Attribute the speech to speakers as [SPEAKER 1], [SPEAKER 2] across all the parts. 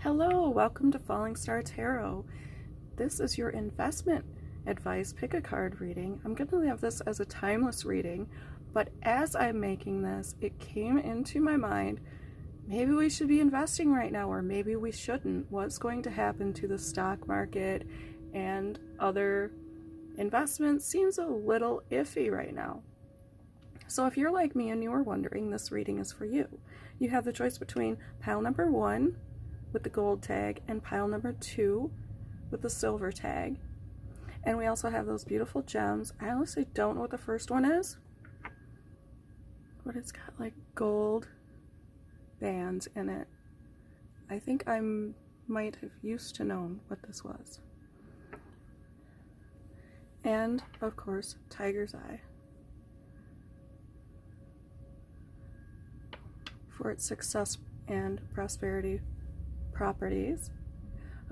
[SPEAKER 1] Hello, welcome to Falling Star Tarot. This is your investment advice pick a card reading. I'm going to have this as a timeless reading, but as I'm making this, it came into my mind, maybe we should be investing right now, or maybe we shouldn't. What's going to happen to the stock market and other investments seems a little iffy right now. So if you're like me and you were wondering, this reading is for you. You have the choice between pile number 1 with the gold tag and pile number 2 with the silver tag. And we also have those beautiful gems. I honestly don't know what the first one is, but it's got like gold bands in it. I think I might have used to know what this was. And of course, tiger's eye for its success and prosperity properties.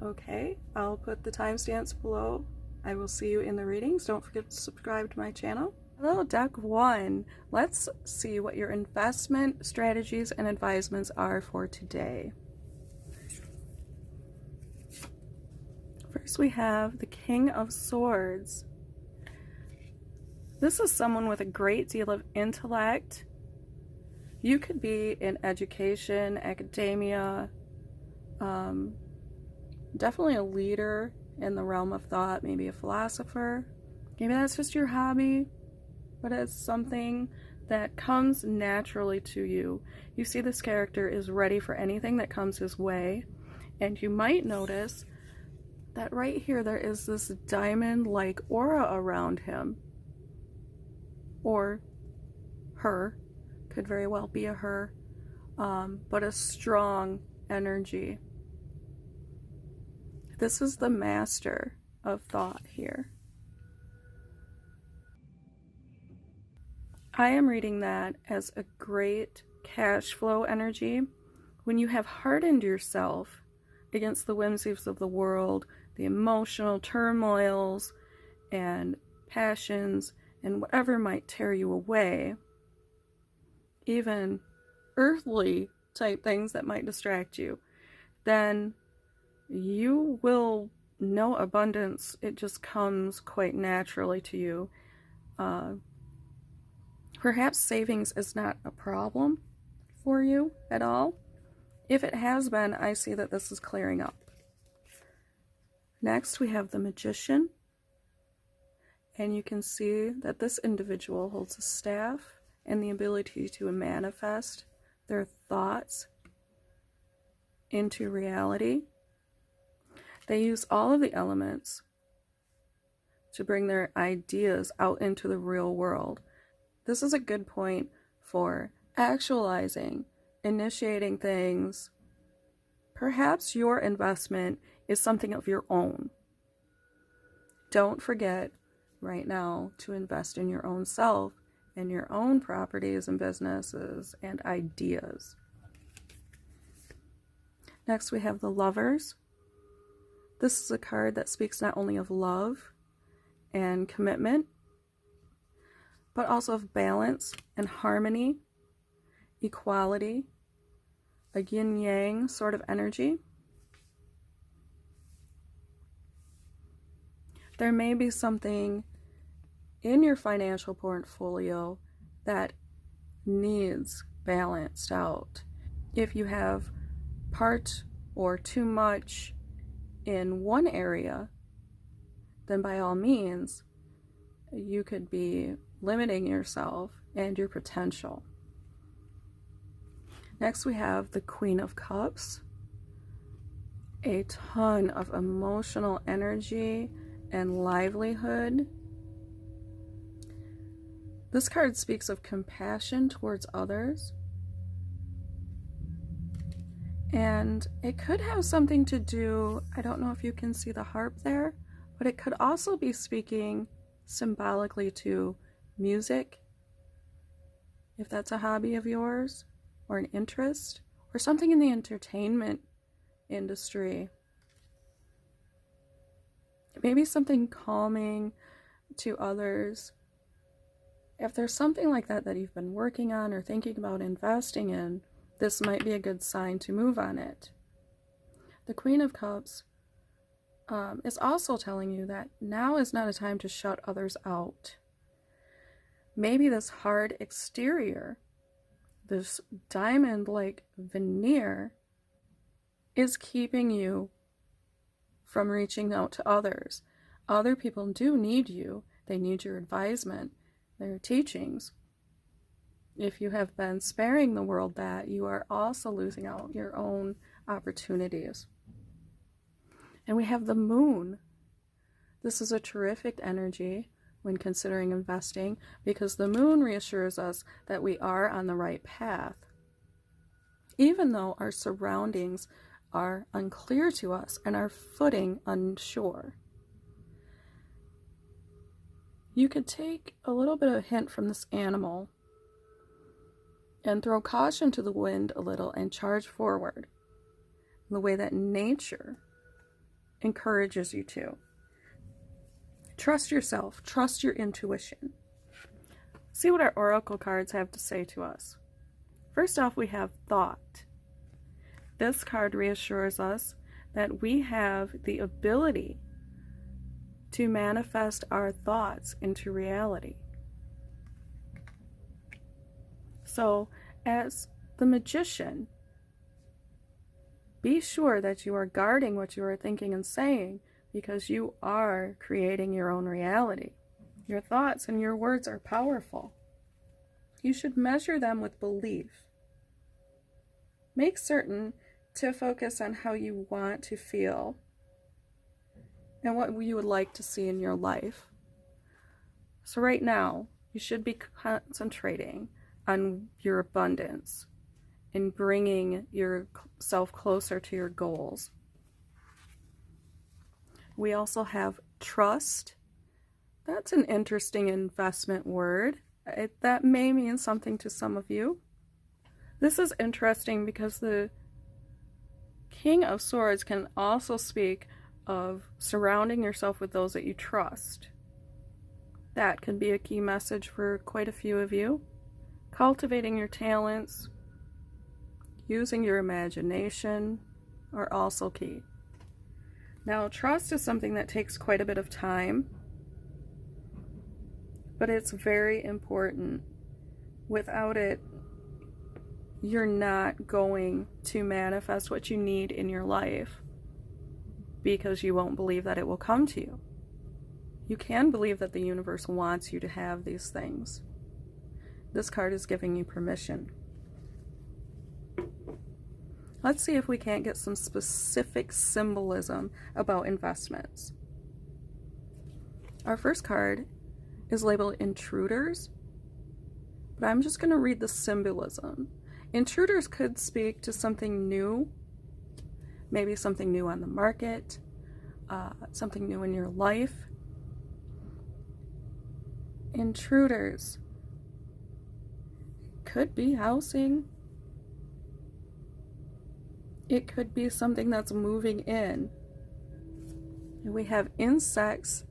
[SPEAKER 1] Okay, I'll put the timestamps below. I will see you in the readings. Don't forget to subscribe to my channel. Hello, deck 1. Let's see what your investment strategies and advisements are for today. First, we have the King of Swords. This is someone with a great deal of intellect. You could be in education, academia, definitely a leader in the realm of thought, maybe a philosopher. Maybe that's just your hobby, but it's something that comes naturally to you. You see this character is ready for anything that comes his way, and you might notice that right here there is this diamond-like aura around him, or her, could very well be a her, but a strong energy. This is the master of thought here. I am reading that as a great cash flow energy. When you have hardened yourself against the whimsies of the world, the emotional turmoils and passions and whatever might tear you away, even earthly type things that might distract you, then you will know abundance. It just comes quite naturally to you. Perhaps savings is not a problem for you at all. If it has been, I see that this is clearing up. Next, we have the Magician. And you can see that this individual holds a staff and the ability to manifest their thoughts into reality. They use all of the elements to bring their ideas out into the real world. This is a good point for actualizing, initiating things. Perhaps your investment is something of your own. Don't forget right now to invest in your own self and your own properties and businesses and ideas. Next, we have the Lovers. This is a card that speaks not only of love and commitment, but also of balance and harmony, equality, a yin-yang sort of energy. There may be something in your financial portfolio that needs balanced out. If you have part or too much in one area, then by all means, you could be limiting yourself and your potential. Next, we have the Queen of Cups. A ton of emotional energy and livelihood. This card speaks of compassion towards others. And it could have something to do, I don't know if you can see the harp there, but it could also be speaking symbolically to music, if that's a hobby of yours, or an interest, or something in the entertainment industry. Maybe something calming to others. If there's something like that that you've been working on or thinking about investing in, this might be a good sign to move on it. The Queen of Cups is also telling you that now is not a time to shut others out. Maybe this hard exterior, this diamond-like veneer, is keeping you from reaching out to others. Other people do need you. They need your advisement, their teachings. If you have been sparing the world that, you are also losing out your own opportunities. And we have the moon. This is a terrific energy when considering investing, because the moon reassures us that we are on the right path. Even though our surroundings are unclear to us and our footing unsure. You could take a little bit of a hint from this animal and throw caution to the wind a little and charge forward the way that nature encourages you to. Trust yourself, trust your intuition. See what our oracle cards have to say to us. First off, we have thought. This card reassures us that we have the ability to manifest our thoughts into reality. So, as the magician, be sure that you are guarding what you are thinking and saying, because you are creating your own reality. Your thoughts and your words are powerful. You should measure them with belief. Make certain to focus on how you want to feel and what you would like to see in your life. So right now, you should be concentrating on your abundance and bringing yourself closer to your goals. We also have trust. That's an interesting investment word. That may mean something to some of you. This is interesting because the King of Swords can also speak of surrounding yourself with those that you trust. That can be a key message for quite a few of you. Cultivating your talents, using your imagination are also key. Now, trust is something that takes quite a bit of time, but it's very important. Without it, you're not going to manifest what you need in your life, because you won't believe that it will come to you. You can believe that the universe wants you to have these things. This card is giving you permission. Let's see if we can't get some specific symbolism about investments. Our first card is labeled Intruders, but I'm just going to read the symbolism. Intruders could speak to something new, maybe something new on the market, something new in your life. Intruders could be housing. It could be something that's moving in. And we have insects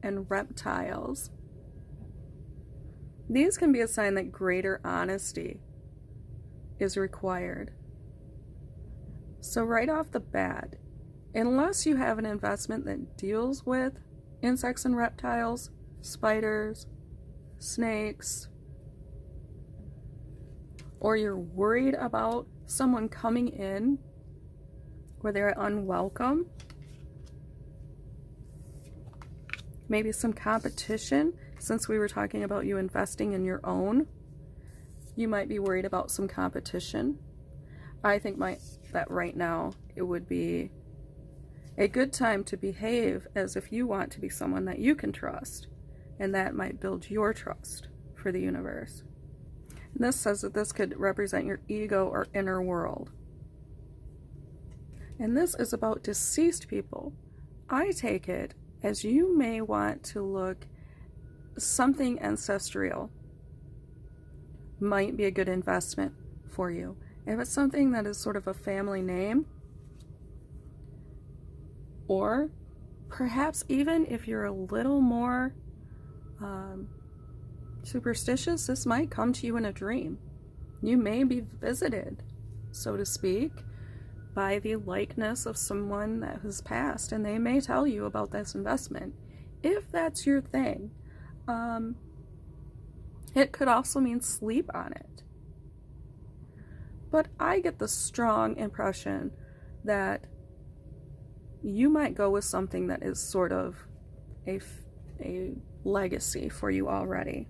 [SPEAKER 1] and reptiles. These can be a sign that greater honesty is required. So right off the bat, unless you have an investment that deals with insects and reptiles, spiders, snakes, or you're worried about someone coming in where they're unwelcome, maybe some competition, since we were talking about you investing in your own, you might be worried about some competition. I think that right now it would be a good time to behave as if you want to be someone that you can trust, and that might build your trust for the universe. And this says that this could represent your ego or inner world. And this is about deceased people. I take it as you may want to look something ancestral might be a good investment for you. If it's something that is sort of a family name, or perhaps even if you're a little more superstitious, this might come to you in a dream. You may be visited, so to speak, by the likeness of someone that has passed, and they may tell you about this investment. If that's your thing, it could also mean sleep on it. But I get the strong impression that you might go with something that is sort of a legacy for you already.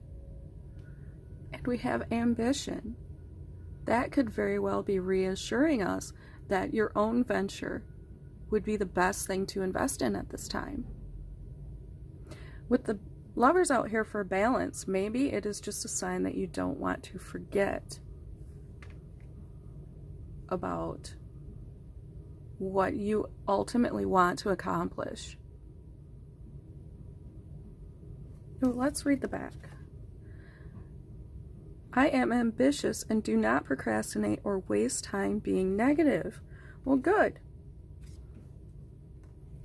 [SPEAKER 1] And we have ambition. That could very well be reassuring us that your own venture would be the best thing to invest in at this time. With the Lovers out here for balance, maybe it is just a sign that you don't want to forget about what you ultimately want to accomplish. So let's read the back. I am ambitious and do not procrastinate or waste time being negative. Well, good.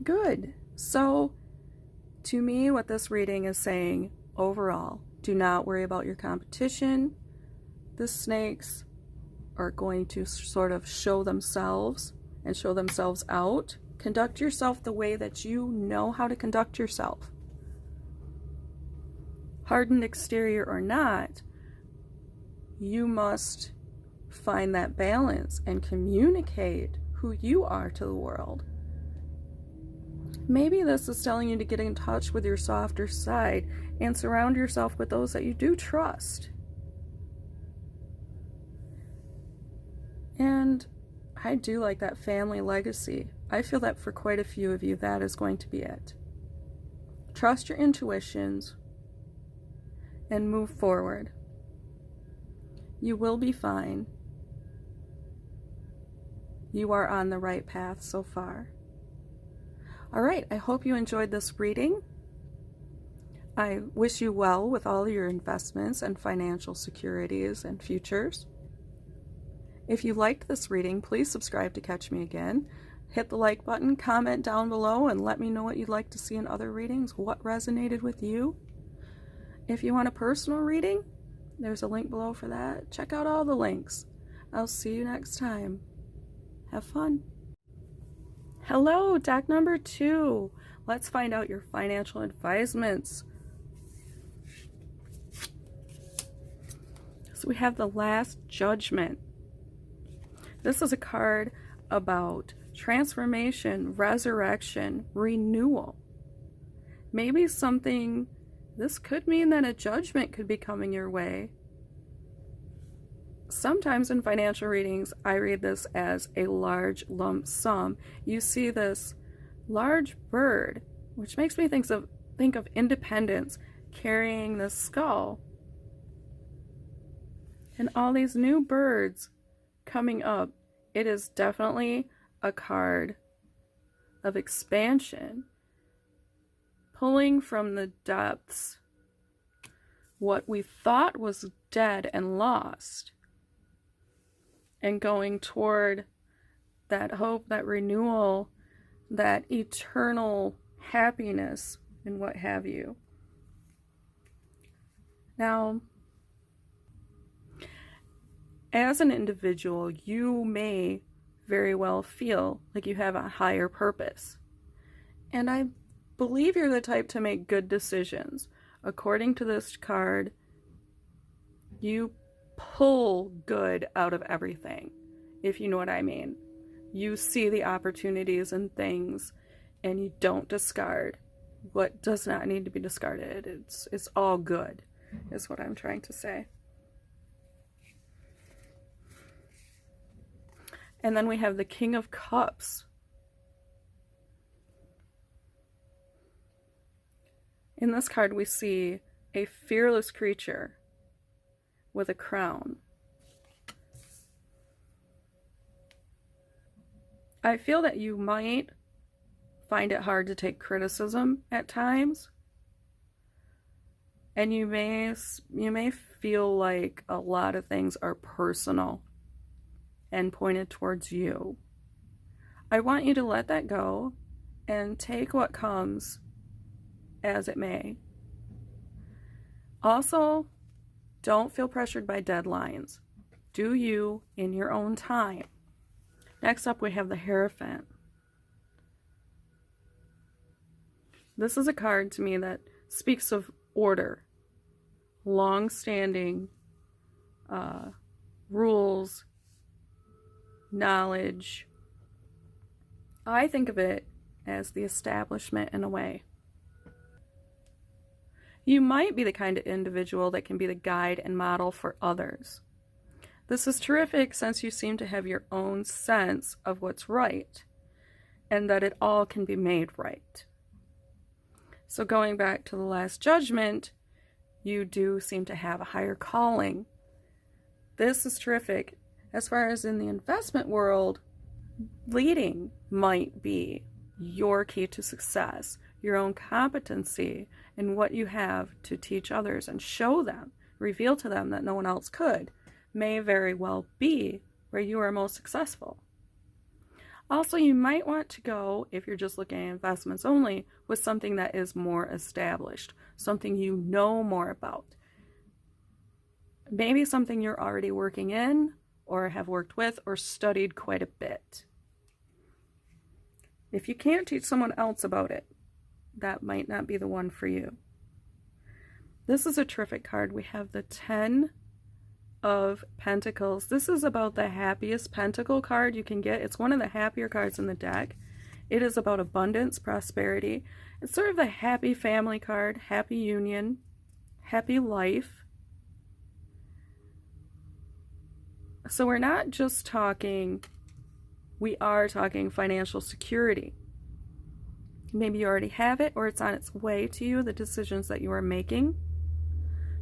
[SPEAKER 1] Good. So, to me, what this reading is saying overall, do not worry about your competition. The snakes are going to sort of show themselves and show themselves out. Conduct yourself the way that you know how to conduct yourself. Hardened exterior or not, you must find that balance and communicate who you are to the world. Maybe this is telling you to get in touch with your softer side and surround yourself with those that you do trust. And I do like that family legacy. I feel that for quite a few of you, that is going to be it. Trust your intuitions and move forward. You will be fine. You are on the right path so far. All right, I hope you enjoyed this reading. I wish you well with all your investments and financial securities and futures. If you liked this reading, please subscribe to catch me again. Hit the like button, comment down below, and let me know what you'd like to see in other readings, what resonated with you. If you want a personal reading, there's a link below for that. Check out all the links. I'll see you next time. Have fun. Hello, deck number 2. Let's find out your financial advisements. So we have the Last Judgment. This is a card about transformation, resurrection, renewal. Maybe this could mean that a judgment could be coming your way. Sometimes in financial readings, I read this as a large lump sum. You see this large bird, which makes me think of independence, carrying this skull. And all these new birds coming up. It is definitely a card of expansion, pulling from the depths what we thought was dead and lost, and going toward that hope, that renewal, that eternal happiness, and what have you. Now, as an individual, you may very well feel like you have a higher purpose. And I believe you're the type to make good decisions. According to this card, you pull good out of everything, if you know what I mean. You see the opportunities and things, and you don't discard what does not need to be discarded. It's all good, is what I'm trying to say. And then we have the King of Cups. In this card, we see a fearless creature with a crown. I feel that you might find it hard to take criticism at times, and you may feel like a lot of things are personal and pointed towards you. I want you to let that go and take what comes as it may. Also, don't feel pressured by deadlines. Do you in your own time. Next up, we have the Hierophant. This is a card to me that speaks of order, long-standing rules, knowledge. I think of it as the establishment in a way. You might be the kind of individual that can be the guide and model for others. This is terrific since you seem to have your own sense of what's right and that it all can be made right. So going back to the Last Judgment, you do seem to have a higher calling. This is terrific. As far as in the investment world, leading might be your key to success, your own competency in what you have to teach others and show them, reveal to them that no one else could, may very well be where you are most successful. Also, you might want to go, if you're just looking at investments only, with something that is more established, something you know more about. Maybe something you're already working in, or have worked with, or studied quite a bit. If you can't teach someone else about it, that might not be the one for you. This is a terrific card. We have the 10 of Pentacles. This is about the happiest pentacle card you can get. It's one of the happier cards in the deck. It is about abundance, prosperity. It's sort of the happy family card, happy union, happy life. So we're not just talking, we are talking financial security. Maybe you already have it or it's on its way to you, the decisions that you are making.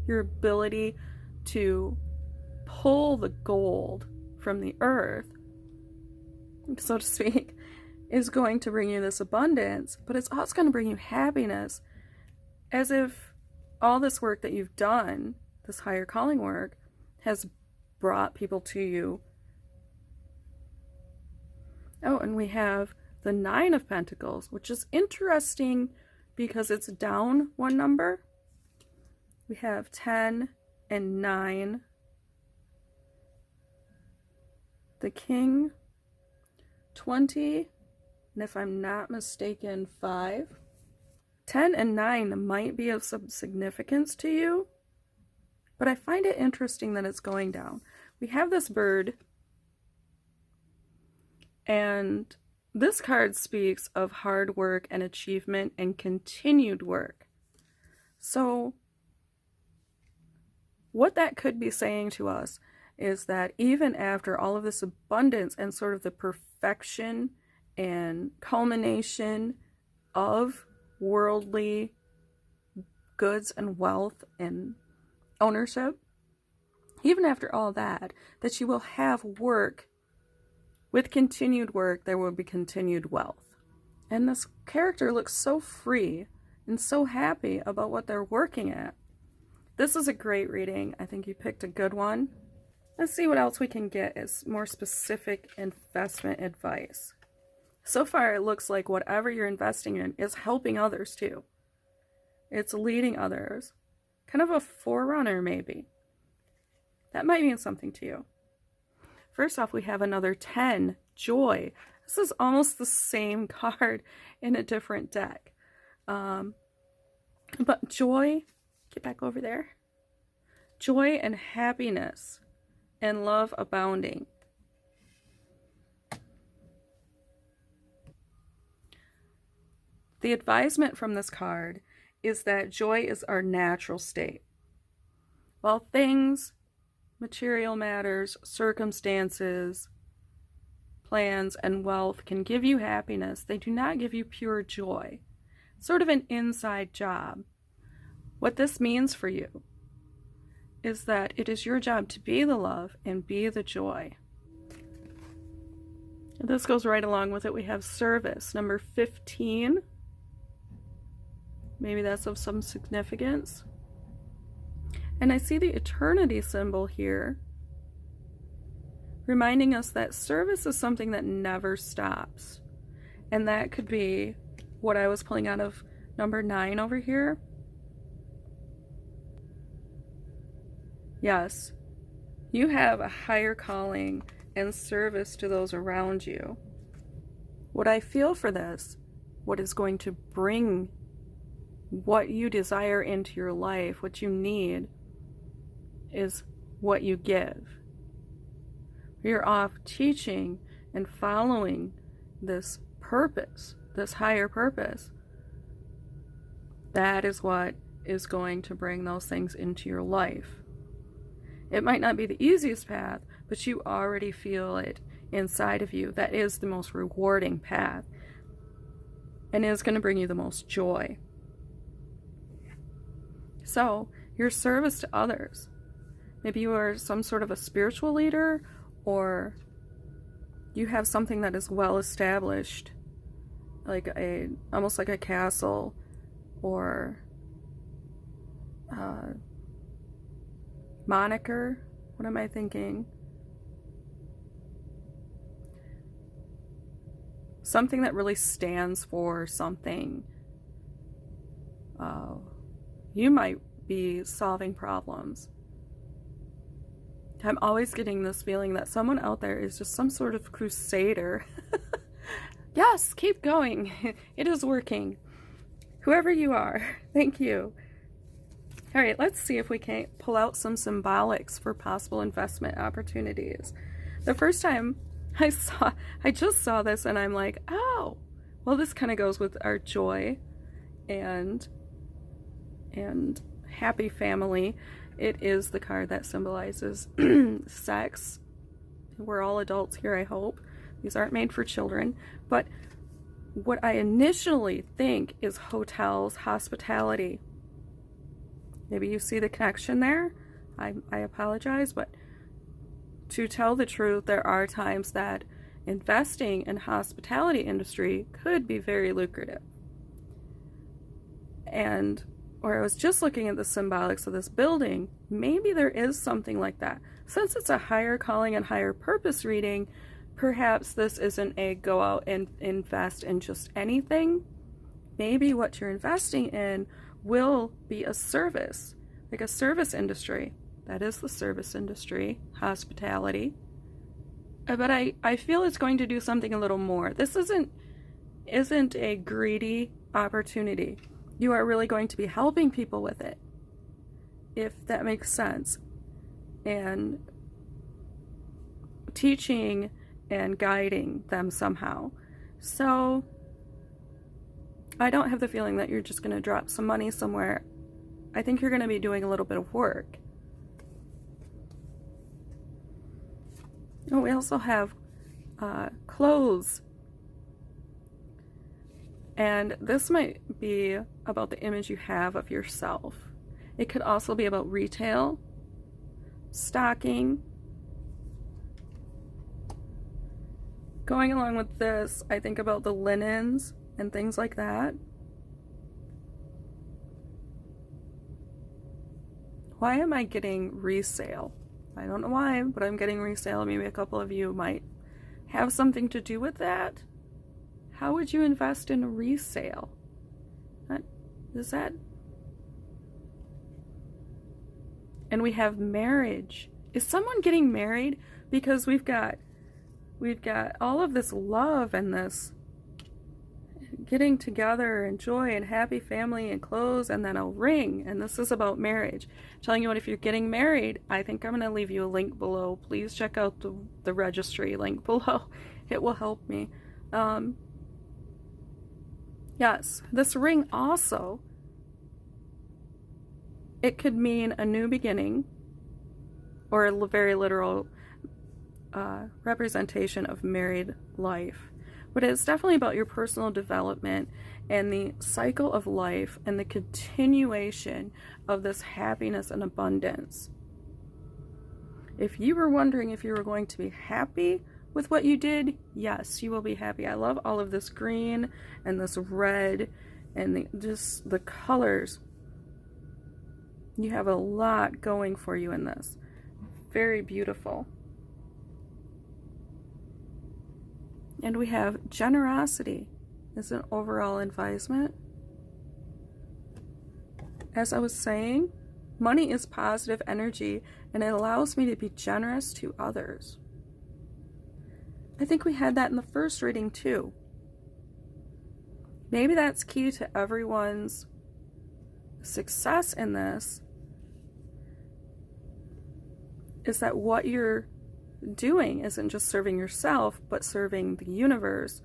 [SPEAKER 1] Your ability to pull the gold from the earth, so to speak, is going to bring you this abundance, but it's also going to bring you happiness, as if all this work that you've done, this higher calling work, has brought people to you. Oh, and we have the 9 of Pentacles, which is interesting because it's down one number. We have 10 and 9. The King, 20, and if I'm not mistaken, 5. 10 and 9 might be of some significance to you, but I find it interesting that it's going down. We have this bird, and this card speaks of hard work and achievement and continued work. So what that could be saying to us is that even after all of this abundance and sort of the perfection and culmination of worldly goods and wealth and ownership, even after all that, that you will have work. With continued work, there will be continued wealth. And this character looks so free and so happy about what they're working at. This is a great reading. I think you picked a good one. Let's see what else we can get as more specific investment advice. So far, it looks like whatever you're investing in is helping others too. It's leading others. Kind of a forerunner, maybe. That might mean something to you. First off, we have another 10, Joy. This is almost the same card in a different deck. But joy, get back over there. Joy and happiness and love abounding. The advisement from this card is that joy is our natural state. While things, material matters, circumstances, plans, and wealth can give you happiness, they do not give you pure joy. It's sort of an inside job. What this means for you is that it is your job to be the love and be the joy. And this goes right along with it. We have service, number 15. Maybe that's of some significance. And I see the eternity symbol here, reminding us that service is something that never stops. And that could be what I was pulling out of number 9 over here. Yes, you have a higher calling and service to those around you. What I feel for this, what is going to bring what you desire into your life, what you need, is what you give. You're off teaching and following this purpose, this higher purpose. That is what is going to bring those things into your life. It might not be the easiest path, but you already feel it inside of you. That is the most rewarding path, and is going to bring you the most joy. So, your service to others. Maybe you are some sort of a spiritual leader, or you have something that is well established, like almost like a castle, or moniker. What am I thinking? Something that really stands for something. You might be solving problems. I'm always getting this feeling that someone out there is just some sort of crusader. Yes, keep going. It is working. Whoever you are, thank you. All right, let's see if we can pull out some symbolics for possible investment opportunities. The first time I just saw this and I'm like, oh, well, this kind of goes with our joy and happy family. It is the card that symbolizes sex. We're all adults here, I hope. These aren't made for children. But what I initially think is hotels, hospitality. Maybe you see the connection there. I apologize, but to tell the truth, there are times that investing in hospitality industry could be very lucrative. Or I was just looking at the symbolics of this building. Maybe there is something like that. Since it's a higher calling and higher purpose reading, perhaps this isn't a go out and invest in just anything. Maybe what you're investing in will be a service, like a service industry. That is the service industry, hospitality. But I feel it's going to do something a little more. This isn't a greedy opportunity. You are really going to be helping people with it, if that makes sense, and teaching and guiding them somehow. So I don't have the feeling that you're just going to drop some money somewhere. I think you're going to be doing a little bit of work. Oh, we also have clothes. And this might be about the image you have of yourself. It could also be about retail, stocking. Going along with this, I think about the linens and things like that. Why am I getting resale? I don't know why, but I'm getting resale. Maybe a couple of you might have something to do with that. How would you invest in a resale? Is that? And we have marriage. Is someone getting married? Because we've got all of this love and this getting together and joy and happy family and clothes and then a ring. And this is about marriage. I'm telling you what, if you're getting married, I think I'm going to leave you a link below. Please check out the registry link below. It will help me. Yes, this ring also, it could mean a new beginning or a very literal representation of married life. But it's definitely about your personal development and the cycle of life and the continuation of this happiness and abundance. If you were wondering if you were going to be happy with what you did, yes, you will be happy. I love all of this green and this red and just the colors. You have a lot going for you in this. Very beautiful. And we have generosity as an overall advisement. As I was saying, money is positive energy and it allows me to be generous to others. I think we had that in the first reading too. Maybe that's key to everyone's success in this, is that what you're doing isn't just serving yourself, but serving the universe.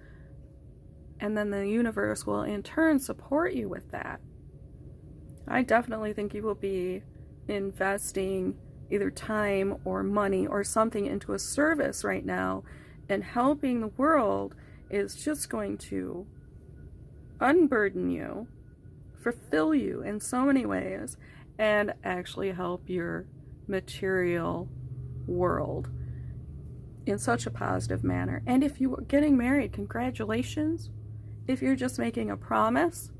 [SPEAKER 1] And then the universe will in turn support you with that. I definitely think you will be investing either time or money or something into a service right now, and helping the world is just going to unburden you, fulfill you in so many ways, and actually help your material world in such a positive manner. And if you are getting married, congratulations. If you're just making a promise,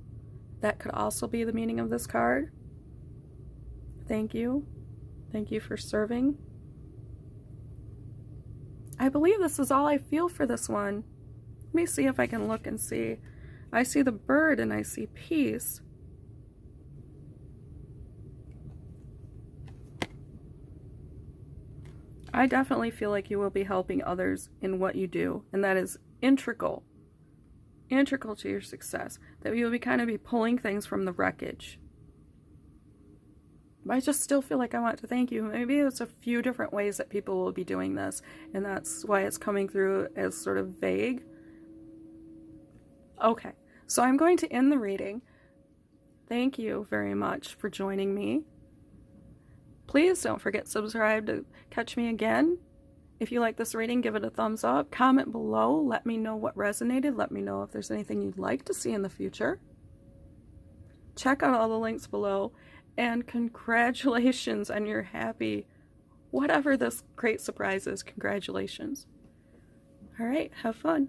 [SPEAKER 1] that could also be the meaning of this card. Thank you. Thank you for serving. I believe this is all I feel for this one. Let me see if I can look and see. I see the bird and I see peace. I definitely feel like you will be helping others in what you do, and that is integral to your success. That you will be kind of be pulling things from the wreckage. But I just still feel like I want to thank you. Maybe it's a few different ways that people will be doing this, and that's why it's coming through as sort of vague. Okay, so I'm going to end the reading. Thank you very much for joining me. Please don't forget to subscribe to catch me again. If you like this reading, give it a thumbs up. Comment below. Let me know what resonated. Let me know if there's anything you'd like to see in the future. Check out all the links below. And congratulations on your happy, whatever this great surprise is. Congratulations. All right, have fun.